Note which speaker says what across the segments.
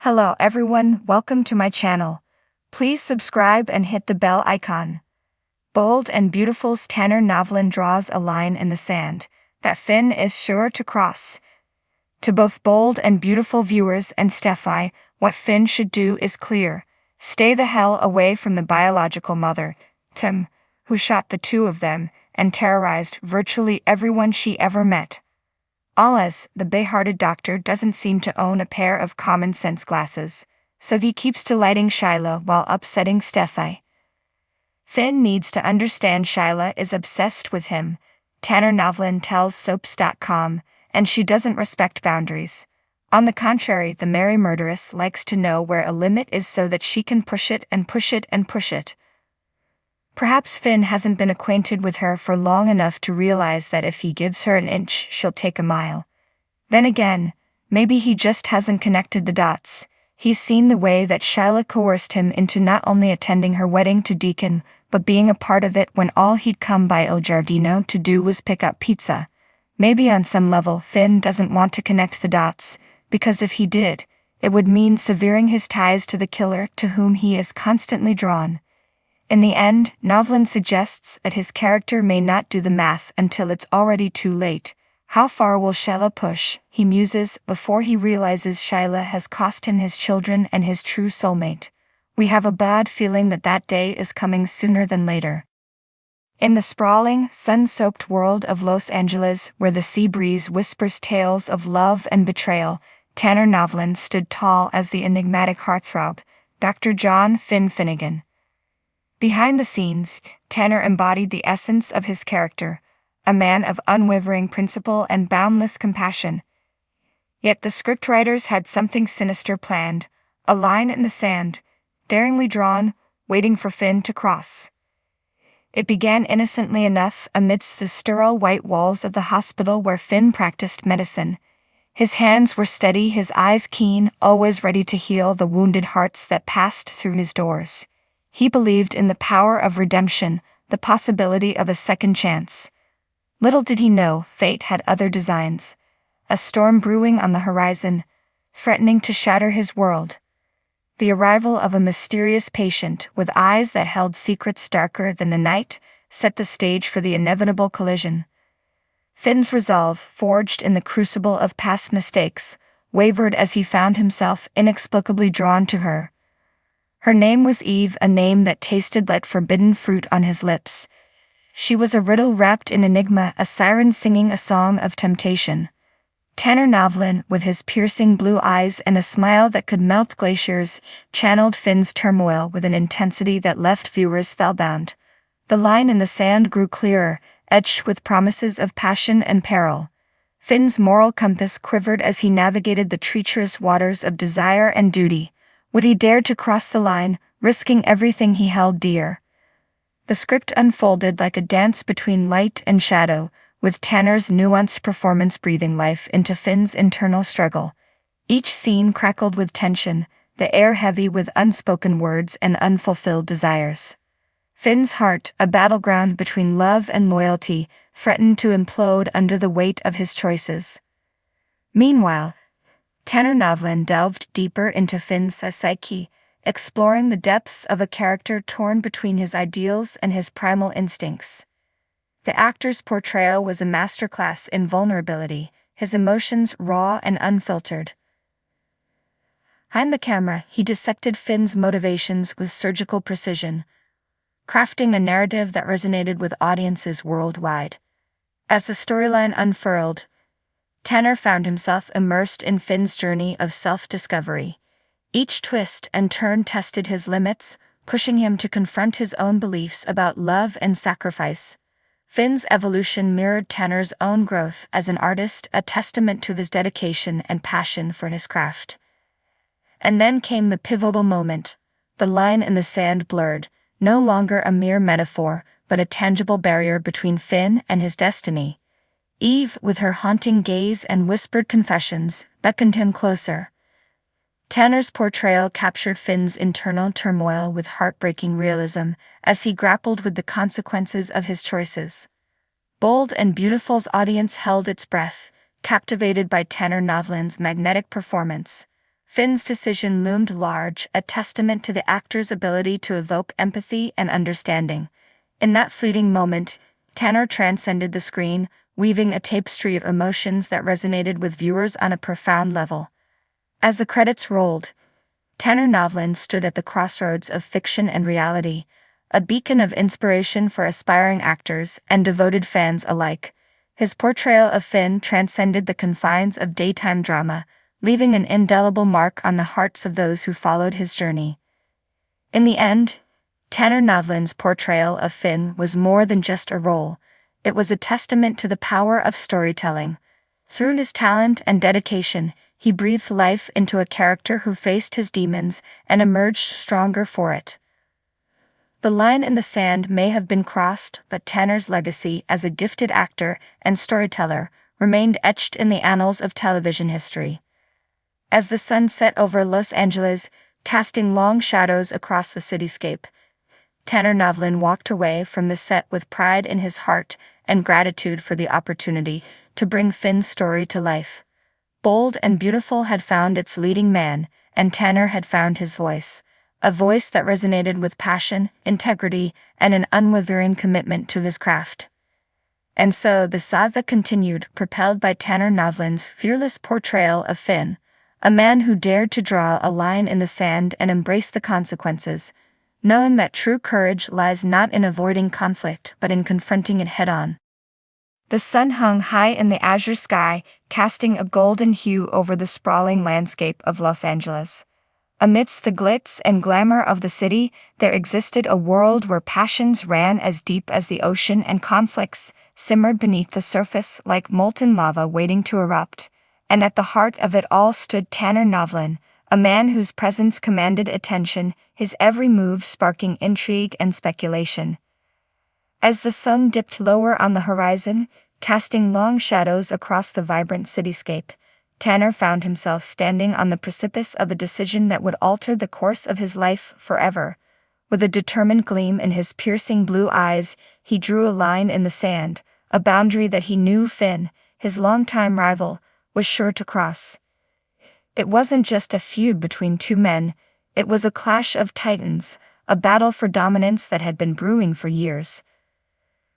Speaker 1: Hello everyone, welcome to my channel. Please subscribe and hit the bell icon. Bold and Beautiful's Tanner Novlan draws a line in the sand that Finn is sure to cross. To both Bold and Beautiful viewers and Steffi, what Finn should do is clear. Stay the hell away from the biological mother, Tim, who shot the two of them and terrorized virtually everyone she ever met. All as the big-hearted doctor doesn't seem to own a pair of common-sense glasses, so he keeps delighting Shyla while upsetting Steffi. Finn needs to understand Shyla is obsessed with him, Tanner Novlan tells Soaps.com, and she doesn't respect boundaries. On the contrary, the merry murderess likes to know where a limit is so that she can push it and push it and push it. Perhaps Finn hasn't been acquainted with her for long enough to realize that if he gives her an inch, she'll take a mile. Then again, maybe he just hasn't connected the dots. He's seen the way that Shyla coerced him into not only attending her wedding to Deacon, but being a part of it when all he'd come by El Giardino to do was pick up pizza. Maybe on some level Finn doesn't want to connect the dots, because if he did, it would mean severing his ties to the killer to whom he is constantly drawn. In the end, Novlan suggests that his character may not do the math until it's already too late. How far will Shyla push, he muses, before he realizes Shyla has cost him his children and his true soulmate. We have a bad feeling that that day is coming sooner than later. In the sprawling, sun-soaked world of Los Angeles, where the sea breeze whispers tales of love and betrayal, Tanner Novlan stood tall as the enigmatic heartthrob, Dr. John Finn Finnegan. Behind the scenes, Tanner embodied the essence of his character, a man of unwavering principle and boundless compassion. Yet the scriptwriters had something sinister planned, a line in the sand, daringly drawn, waiting for Finn to cross. It began innocently enough amidst the sterile white walls of the hospital where Finn practiced medicine. His hands were steady, his eyes keen, always ready to heal the wounded hearts that passed through his doors. He believed in the power of redemption, the possibility of a second chance. Little did he know, fate had other designs. A storm brewing on the horizon, threatening to shatter his world. The arrival of a mysterious patient with eyes that held secrets darker than the night set the stage for the inevitable collision. Finn's resolve, forged in the crucible of past mistakes, wavered as he found himself inexplicably drawn to her. Her name was Eve, a name that tasted like forbidden fruit on his lips. She was a riddle wrapped in enigma, a siren singing a song of temptation. Tanner Novlan, with his piercing blue eyes and a smile that could melt glaciers, channeled Finn's turmoil with an intensity that left viewers spellbound. The line in the sand grew clearer, etched with promises of passion and peril. Finn's moral compass quivered as he navigated the treacherous waters of desire and duty. Would he dare to cross the line, risking everything he held dear? The script unfolded like a dance between light and shadow, with Tanner's nuanced performance breathing life into Finn's internal struggle. Each scene crackled with tension, the air heavy with unspoken words and unfulfilled desires. Finn's heart, a battleground between love and loyalty, threatened to implode under the weight of his choices. Meanwhile, Tanner Novlan delved deeper into Finn's psyche, exploring the depths of a character torn between his ideals and his primal instincts. The actor's portrayal was a masterclass in vulnerability, his emotions raw and unfiltered. Behind the camera, he dissected Finn's motivations with surgical precision, crafting a narrative that resonated with audiences worldwide. As the storyline unfurled, Tanner found himself immersed in Finn's journey of self-discovery. Each twist and turn tested his limits, pushing him to confront his own beliefs about love and sacrifice. Finn's evolution mirrored Tanner's own growth as an artist, a testament to his dedication and passion for his craft. And then came the pivotal moment. The line in the sand blurred, no longer a mere metaphor, but a tangible barrier between Finn and his destiny. Eve, with her haunting gaze and whispered confessions, beckoned him closer. Tanner's portrayal captured Finn's internal turmoil with heartbreaking realism as he grappled with the consequences of his choices. Bold and Beautiful's audience held its breath, captivated by Tanner Novlan's magnetic performance. Finn's decision loomed large, a testament to the actor's ability to evoke empathy and understanding. In that fleeting moment, Tanner transcended the screen, weaving a tapestry of emotions that resonated with viewers on a profound level. As the credits rolled, Tanner Novlan stood at the crossroads of fiction and reality, a beacon of inspiration for aspiring actors and devoted fans alike. His portrayal of Finn transcended the confines of daytime drama, leaving an indelible mark on the hearts of those who followed his journey. In the end, Tanner Novlan's portrayal of Finn was more than just a role. It was a testament to the power of storytelling. Through his talent and dedication, he breathed life into a character who faced his demons and emerged stronger for it. The line in the sand may have been crossed, but Tanner's legacy as a gifted actor and storyteller remained etched in the annals of television history. As the sun set over Los Angeles, casting long shadows across the cityscape, Tanner Novlan walked away from the set with pride in his heart and gratitude for the opportunity to bring Finn's story to life. Bold and Beautiful had found its leading man, and Tanner had found his voice, a voice that resonated with passion, integrity, and an unwavering commitment to his craft. And so the saga continued, propelled by Tanner Novlan's fearless portrayal of Finn, a man who dared to draw a line in the sand and embrace the consequences, knowing that true courage lies not in avoiding conflict but in confronting it head-on. The sun hung high in the azure sky, casting a golden hue over the sprawling landscape of Los Angeles. Amidst the glitz and glamour of the city, there existed a world where passions ran as deep as the ocean and conflicts simmered beneath the surface like molten lava waiting to erupt. And at the heart of it all stood Tanner Novlan, a man whose presence commanded attention, his every move sparking intrigue and speculation. As the sun dipped lower on the horizon, casting long shadows across the vibrant cityscape, Tanner found himself standing on the precipice of a decision that would alter the course of his life forever. With a determined gleam in his piercing blue eyes, he drew a line in the sand, a boundary that he knew Finn, his longtime rival, was sure to cross. It wasn't just a feud between two men, it was a clash of titans, a battle for dominance that had been brewing for years.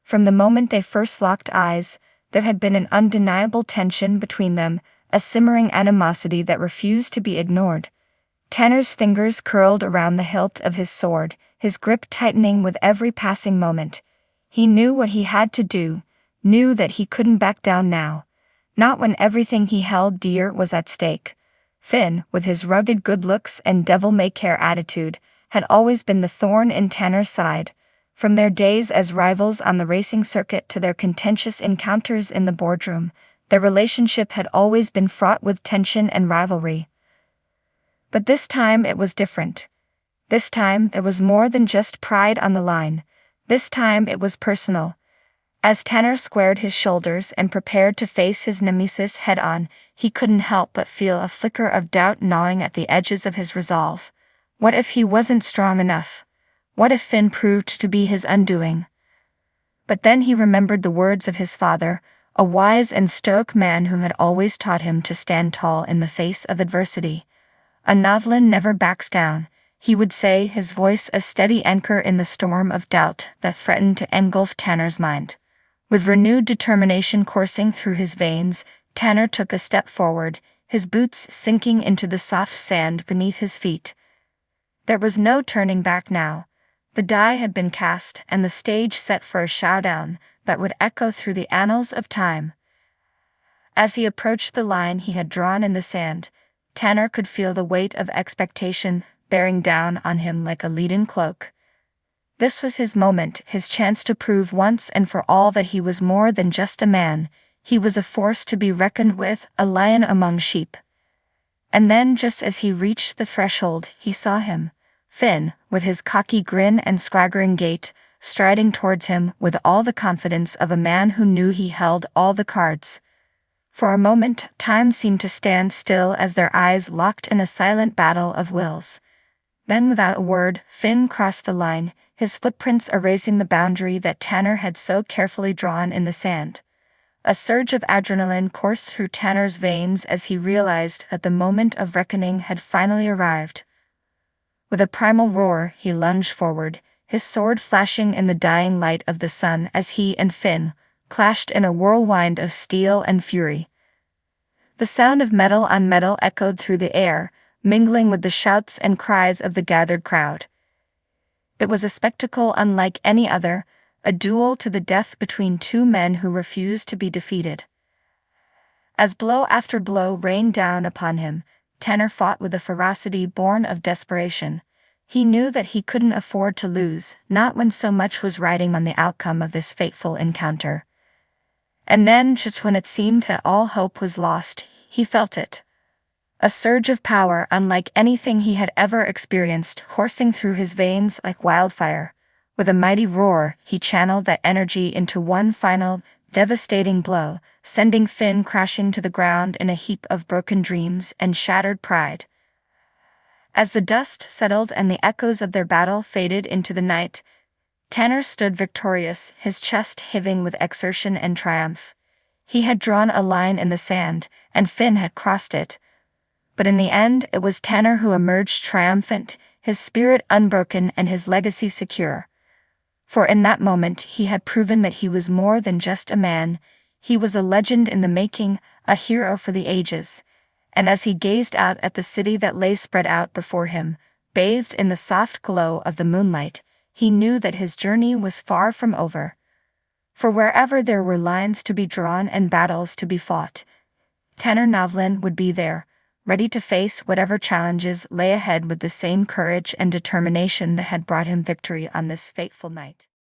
Speaker 1: From the moment they first locked eyes, there had been an undeniable tension between them, a simmering animosity that refused to be ignored. Tanner's fingers curled around the hilt of his sword, his grip tightening with every passing moment. He knew what he had to do, knew that he couldn't back down now. Not when everything he held dear was at stake. Finn, with his rugged good looks and devil-may-care attitude, had always been the thorn in Tanner's side. From their days as rivals on the racing circuit to their contentious encounters in the boardroom, their relationship had always been fraught with tension and rivalry. But this time it was different. This time there was more than just pride on the line. This time it was personal. As Tanner squared his shoulders and prepared to face his nemesis head-on, he couldn't help but feel a flicker of doubt gnawing at the edges of his resolve. What if he wasn't strong enough? What if Finn proved to be his undoing? But then he remembered the words of his father, a wise and stoic man who had always taught him to stand tall in the face of adversity. A Novlan never backs down, he would say, his voice a steady anchor in the storm of doubt that threatened to engulf Tanner's mind. With renewed determination coursing through his veins, Tanner took a step forward, his boots sinking into the soft sand beneath his feet. There was no turning back now. The die had been cast and the stage set for a showdown that would echo through the annals of time. As he approached the line he had drawn in the sand, Tanner could feel the weight of expectation bearing down on him like a leaden cloak. This was his moment, his chance to prove once and for all that he was more than just a man. He was a force to be reckoned with, a lion among sheep. And then, just as he reached the threshold, he saw him, Finn, with his cocky grin and swaggering gait, striding towards him with all the confidence of a man who knew he held all the cards. For a moment, time seemed to stand still as their eyes locked in a silent battle of wills. Then, without a word, Finn crossed the line, his footprints erasing the boundary that Tanner had so carefully drawn in the sand. A surge of adrenaline coursed through Tanner's veins as he realized that the moment of reckoning had finally arrived. With a primal roar, he lunged forward, his sword flashing in the dying light of the sun as he and Finn clashed in a whirlwind of steel and fury. The sound of metal on metal echoed through the air, mingling with the shouts and cries of the gathered crowd. It was a spectacle unlike any other, a duel to the death between two men who refused to be defeated. As blow after blow rained down upon him, Tanner fought with a ferocity born of desperation. He knew that he couldn't afford to lose, not when so much was riding on the outcome of this fateful encounter. And then, just when it seemed that all hope was lost, he felt it. A surge of power unlike anything he had ever experienced coursing through his veins like wildfire. With a mighty roar, he channeled that energy into one final, devastating blow, sending Finn crashing to the ground in a heap of broken dreams and shattered pride. As the dust settled and the echoes of their battle faded into the night, Tanner stood victorious, his chest heaving with exertion and triumph. He had drawn a line in the sand, and Finn had crossed it. But in the end, it was Tanner who emerged triumphant, his spirit unbroken and his legacy secure. For in that moment he had proven that he was more than just a man, he was a legend in the making, a hero for the ages. And as he gazed out at the city that lay spread out before him, bathed in the soft glow of the moonlight, he knew that his journey was far from over. For wherever there were lines to be drawn and battles to be fought, Tanner Novlan would be there, ready to face whatever challenges lay ahead with the same courage and determination that had brought him victory on this fateful night.